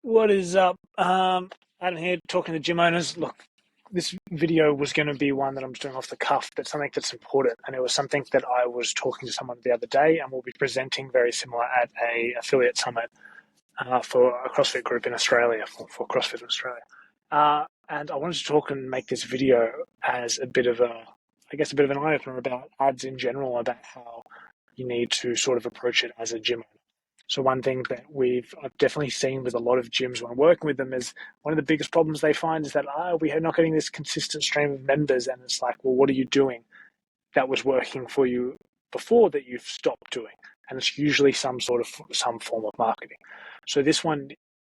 What is up? Adam here talking to gym owners. Look, this video was going to be one that I'm just doing off the cuff, but something that's important. And it was something that I was talking to someone the other day, and we'll be presenting very similar at a affiliate summit for a CrossFit group in Australia, for CrossFit Australia. And I wanted to talk and make this video as a bit of a bit of an eye-opener about ads in general, about how you need to sort of approach it as a gym owner. So one thing that I've definitely seen with a lot of gyms when I'm working with them is one of the biggest problems they find is that we are not getting this consistent stream of members, and it's like, well, what are you doing that was working for you before that you've stopped doing? And it's usually some form of marketing. So this one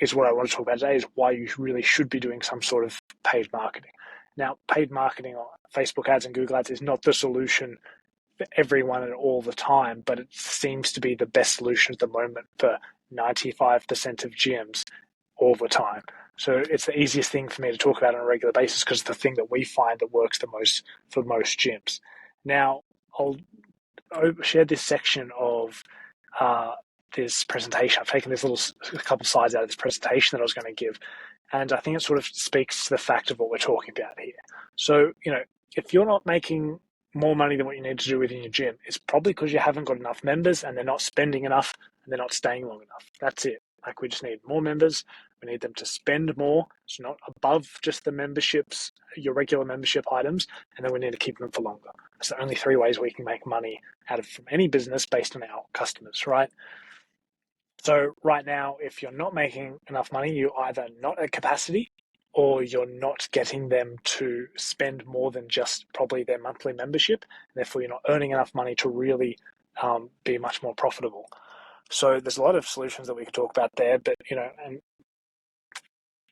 is what I want to talk about today, is why you really should be doing some sort of paid marketing. Now, paid marketing on Facebook ads and Google ads is not the solution for everyone and all the time, but it seems to be the best solution at the moment for 95% of gyms all the time. So it's the easiest thing for me to talk about on a regular basis because it's the thing that we find that works the most for most gyms. Now, I'll share this section of this presentation. I've taken a couple slides out of this presentation that I was going to give, and I think it sort of speaks to the fact of what we're talking about here. So, if you're not making more money than what you need to do within your gym, it's probably because you haven't got enough members and they're not spending enough and they're not staying long enough. That's it. Like, we just need more members. We need them to spend more. So not above just the memberships, your regular membership items, and then we need to keep them for longer. That's the only three ways we can make money from any business based on our customers, right? So right now, if you're not making enough money, you're either not at capacity or you're not getting them to spend more than just probably their monthly membership. And therefore, you're not earning enough money to really be much more profitable. So there's a lot of solutions that we could talk about there, but I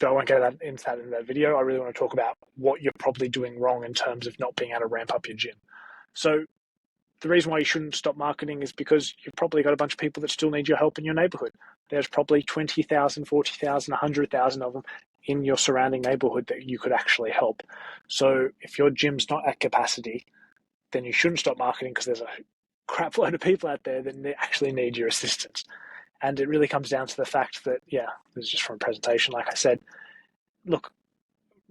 won't get into that in that video. I really want to talk about what you're probably doing wrong in terms of not being able to ramp up your gym. So the reason why you shouldn't stop marketing is because you've probably got a bunch of people that still need your help in your neighborhood. There's probably 20,000, 40,000, 100,000 of them in your surrounding neighborhood that you could actually help. So if your gym's not at capacity, then you shouldn't stop marketing because there's a crap load of people out there that actually need your assistance. And it really comes down to the fact that, this is just from a presentation, like I said, look,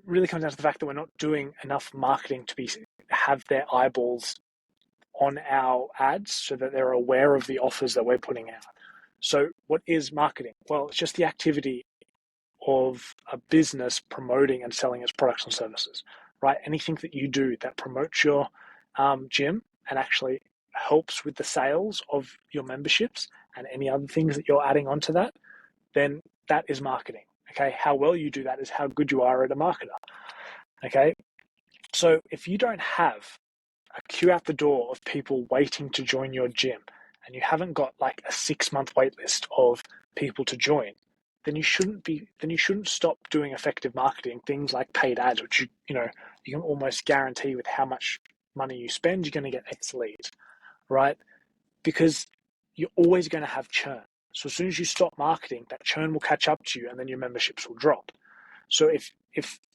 really comes down to the fact that we're not doing enough marketing to have their eyeballs on our ads so that they're aware of the offers that we're putting out. So what is marketing? Well, it's just the activity of a business promoting and selling its products and services, right? Anything that you do that promotes your gym and actually helps with the sales of your memberships and any other things that you're adding onto that, then that is marketing. Okay, how well you do that is how good you are at a marketer. Okay, so if you don't have a queue out the door of people waiting to join your gym and you haven't got like a 6-month wait list of people to join, then you shouldn't stop doing effective marketing, things like paid ads, which you can almost guarantee with how much money you spend, you're going to get X leads, right? Because you're always going to have churn. So as soon as you stop marketing, that churn will catch up to you and then your memberships will drop. So if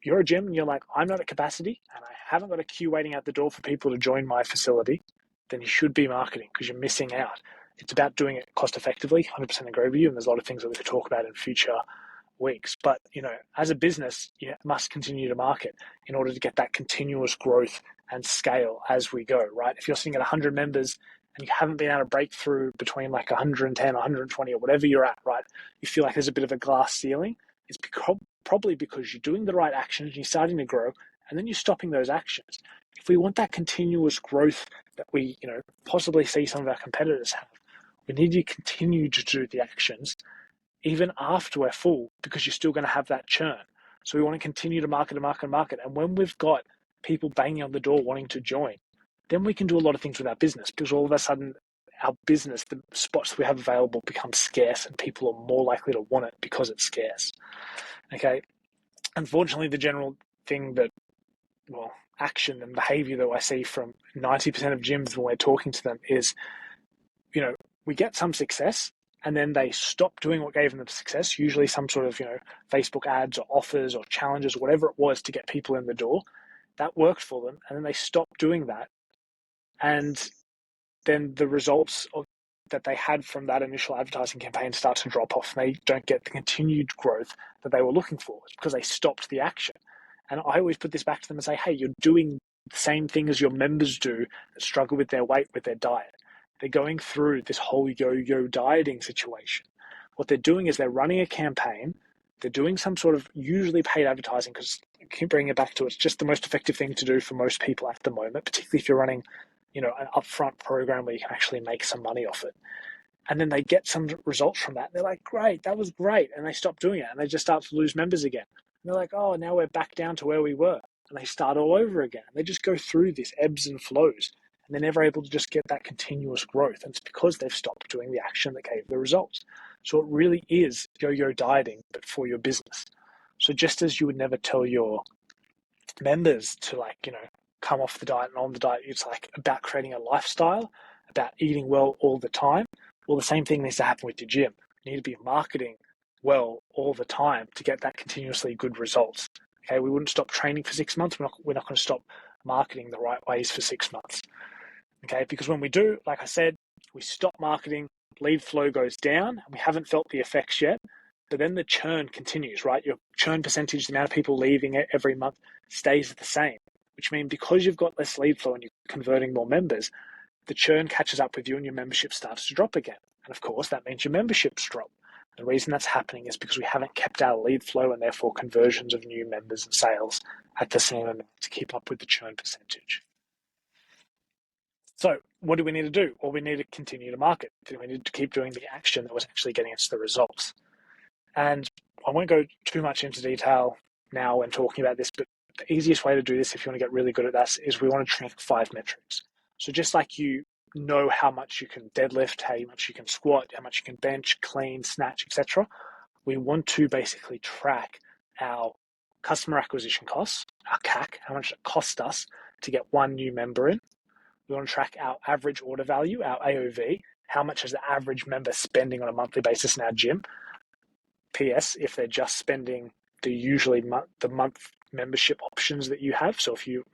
you're a gym and you're like, I'm not at capacity and I haven't got a queue waiting at the door for people to join my facility, then you should be marketing because you're missing out. It's about doing it cost effectively, 100% agree with you, and there's a lot of things that we could talk about in future weeks. But, as a business, you must continue to market in order to get that continuous growth and scale as we go, right? If you're sitting at 100 members and you haven't been able to break through between like 110, 120 or whatever you're at, right? You feel like there's a bit of a glass ceiling. It's probably because you're doing the right actions and you're starting to grow and then you're stopping those actions. If we want that continuous growth that we, possibly see some of our competitors have, we need to continue to do the actions even after we're full because you're still going to have that churn. So we want to continue to market. And when we've got people banging on the door wanting to join, then we can do a lot of things with our business because all of a sudden our business, the spots we have available become scarce and people are more likely to want it because it's scarce. Okay. Unfortunately, the general thing action and behavior that I see from 90% of gyms when we're talking to them is, we get some success and then they stop doing what gave them the success, usually some sort of, Facebook ads or offers or challenges, whatever it was to get people in the door. That worked for them. And then they stop doing that. And then the results of that they had from that initial advertising campaign starts to drop off and they don't get the continued growth that they were looking for. It's because they stopped the action. And I always put this back to them and say, hey, you're doing the same thing as your members do that struggle with their weight, with their diet. They're going through this whole yo-yo dieting situation. What they're doing is they're running a campaign. They're doing some sort of usually paid advertising, because I keep bringing it back to it's just the most effective thing to do for most people at the moment, particularly if you're running, an upfront program where you can actually make some money off it. And then they get some results from that. They're like, great, that was great. And they stop doing it and they just start to lose members again. And they're like, oh, now we're back down to where we were. And they start all over again. They just go through this ebbs and flows. And they're never able to just get that continuous growth. And it's because they've stopped doing the action that gave the results. So it really is yo-yo dieting, but for your business. So just as you would never tell your members to come off the diet and on the diet, it's like about creating a lifestyle, about eating well all the time. Well, the same thing needs to happen with your gym. You need to be marketing well all the time to get that continuously good results. Okay, we wouldn't stop training for 6 months. We're not going to stop marketing the right ways for 6 months. Okay, because when we do, like I said, we stop marketing, lead flow goes down, and we haven't felt the effects yet. But then the churn continues, right? Your churn percentage, the amount of people leaving it every month, stays the same, which means because you've got less lead flow and you're converting more members, the churn catches up with you and your membership starts to drop again. And of course, that means your memberships drop. The reason that's happening is because we haven't kept our lead flow and therefore conversions of new members and sales at the same amount to keep up with the churn percentage. So what do we need to do? Well, we need to continue to market. We need to keep doing the action that was actually getting us the results. And I won't go too much into detail now when talking about this, but the easiest way to do this, if you want to get really good at that, is we want to track 5 metrics. So just like you know how much you can deadlift, how much you can squat, how much you can bench, clean, snatch, etc., we want to basically track our customer acquisition costs, our CAC, how much it costs us to get one new member in. We want to track our average order value, our AOV, how much is the average member spending on a monthly basis in our gym. PS, if they're just spending the month membership options that you have. So if you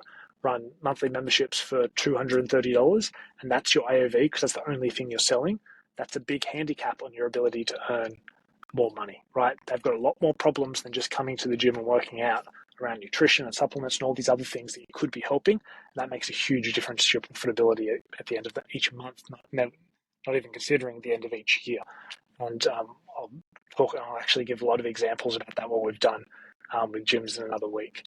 run monthly memberships for $230 and that's your AOV because that's the only thing you're selling, that's a big handicap on your ability to earn more money, right? They've got a lot more problems than just coming to the gym and working out around nutrition and supplements and all these other things that you could be helping. And that makes a huge difference to your profitability at the end of each month, not even considering the end of each year. And I'll actually give a lot of examples about that, what we've done with gyms in another week.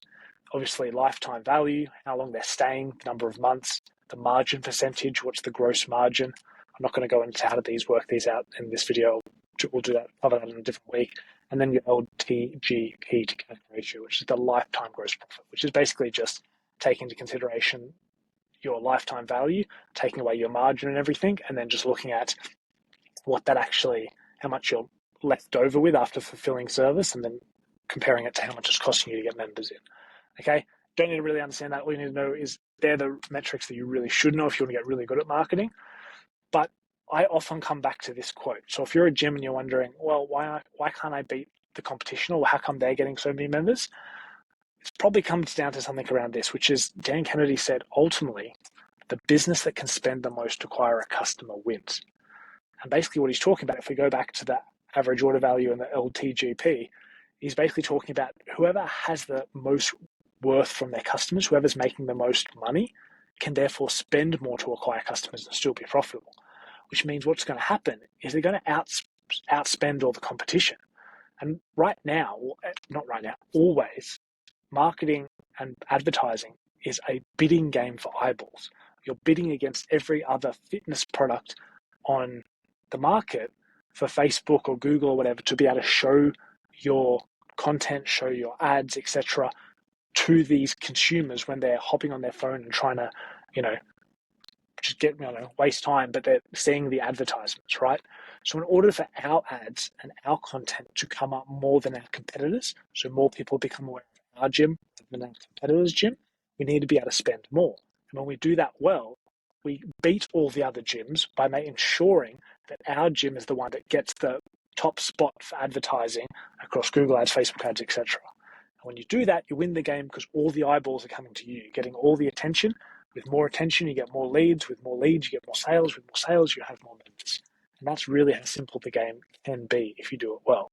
Obviously, lifetime value, how long they're staying, the number of months, the margin percentage, what's the gross margin. I'm not going to go into how to work these out in this video. We'll cover that in a different week. And then your LTGP to CAC ratio, which is the lifetime gross profit, which is basically just taking into consideration your lifetime value, taking away your margin and everything, and then just looking at how much you're left over with after fulfilling service, and then comparing it to how much it's costing you to get members in. Okay, don't need to really understand that. All you need to know is they're the metrics that you really should know if you want to get really good at marketing. But I often come back to this quote. So if you're a gym and you're wondering, well, why can't I beat the competition, or how come they're getting so many members? It probably comes down to something around this, which is Dan Kennedy said, ultimately, the business that can spend the most to acquire a customer wins. And basically what he's talking about, if we go back to the average order value and the LTGP, he's basically talking about whoever has the most worth from their customers, whoever's making the most money, can therefore spend more to acquire customers and still be profitable. Which means what's going to happen is they're going to outspend all the competition. And always, marketing and advertising is a bidding game for eyeballs. You're bidding against every other fitness product on the market for Facebook or Google or whatever to be able to show your content, show your ads, etc., to these consumers when they're hopping on their phone and trying to, just waste time, but they're seeing the advertisements, right? So in order for our ads and our content to come up more than our competitors, so more people become aware of our gym than our competitors' gym, we need to be able to spend more. And when we do that well, we beat all the other gyms by ensuring that our gym is the one that gets the top spot for advertising across Google ads, Facebook ads, etc. And when you do that, you win the game because all the eyeballs are coming to you. You're getting all the attention. With more attention, you get more leads. With more leads, you get more sales. With more sales, you have more members. And that's really how simple the game can be if you do it well.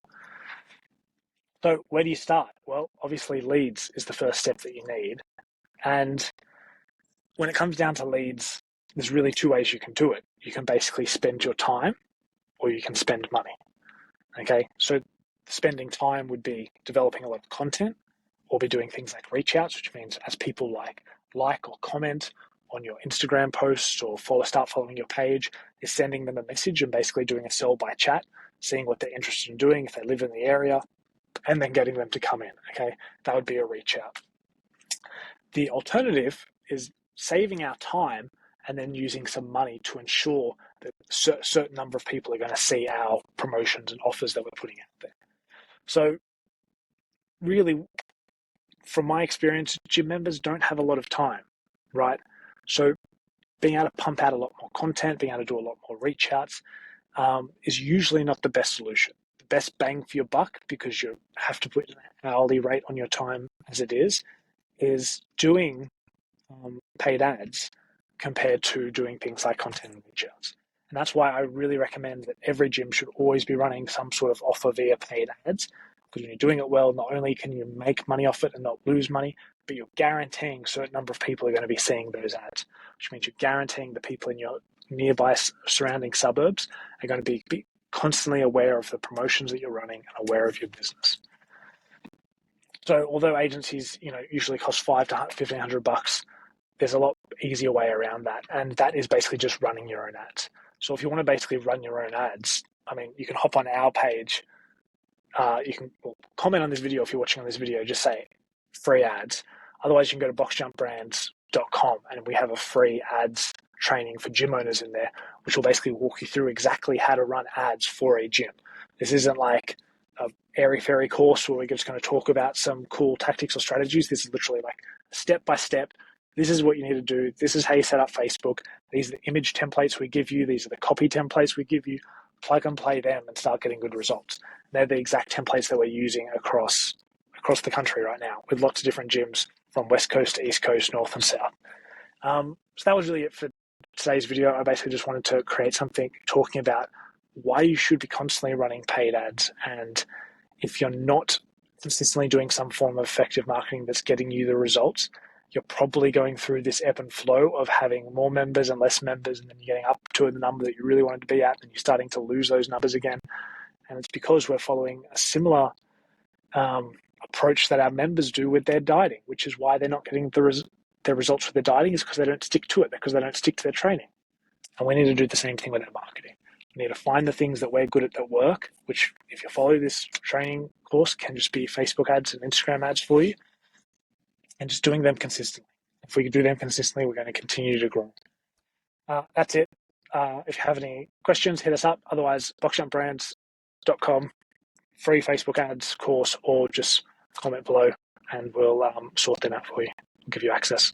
So where do you start? Well, obviously leads is the first step that you need. And when it comes down to leads, there's really two ways you can do it. You can basically spend your time or you can spend money. Okay, so spending time would be developing a lot of content or be doing things like reach outs, which means as people like or comment on your Instagram posts or start following your page, is sending them a message and basically doing a sell by chat, seeing what they're interested in doing, if they live in the area, and then getting them to come in. Okay, that would be a reach out. The alternative is saving our time and then using some money to ensure that a certain number of people are going to see our promotions and offers that we're putting out there. So really, from my experience, gym members don't have a lot of time, right? So being able to pump out a lot more content, being able to do a lot more reach outs is usually not the best solution. The best bang for your buck, because you have to put an hourly rate on your time as it is doing paid ads compared to doing things like content and reach outs. And that's why I really recommend that every gym should always be running some sort of offer via paid ads. Because when you're doing it well, not only can you make money off it and not lose money, but you're guaranteeing a certain number of people are going to be seeing those ads, which means you're guaranteeing the people in your nearby surrounding suburbs are going to be constantly aware of the promotions that you're running and aware of your business. So although agencies, usually cost $500 to $1,500, there's a lot easier way around that. And that is basically just running your own ads. So if you want to basically run your own ads, you can hop on our page. You can comment on this video if you're watching on this video, just say free ads. Otherwise, you can go to boxjumpbrands.com and we have a free ads training for gym owners in there, which will basically walk you through exactly how to run ads for a gym. This isn't like a airy-fairy course where we're just going to talk about some cool tactics or strategies. This is literally like step by step. This is what you need to do. This is how you set up Facebook. These are the image templates we give you. These are the copy templates we give you. Plug and play them and start getting good results. They're the exact templates that we're using across the country right now with lots of different gyms from West Coast to East Coast, North and South. So that was really it for today's video. I basically just wanted to create something talking about why you should be constantly running paid ads. And if you're not consistently doing some form of effective marketing that's getting you the results, you're probably going through this ebb and flow of having more members and less members, and then you're getting up to the number that you really wanted to be at, and you're starting to lose those numbers again. And it's because we're following a similar approach that our members do with their dieting, which is why they're not getting their results with their dieting, is because they don't stick to it, because they don't stick to their training. And we need to do the same thing with our marketing. We need to find the things that we're good at that work, which if you follow this training course can just be Facebook ads and Instagram ads for you, and just doing them consistently. If we can do them consistently, we're going to continue to grow. That's it. If you have any questions, hit us up. Otherwise, boxjumpbrands.com, free Facebook ads course, or just comment below and we'll sort them out for you. We'll give you access.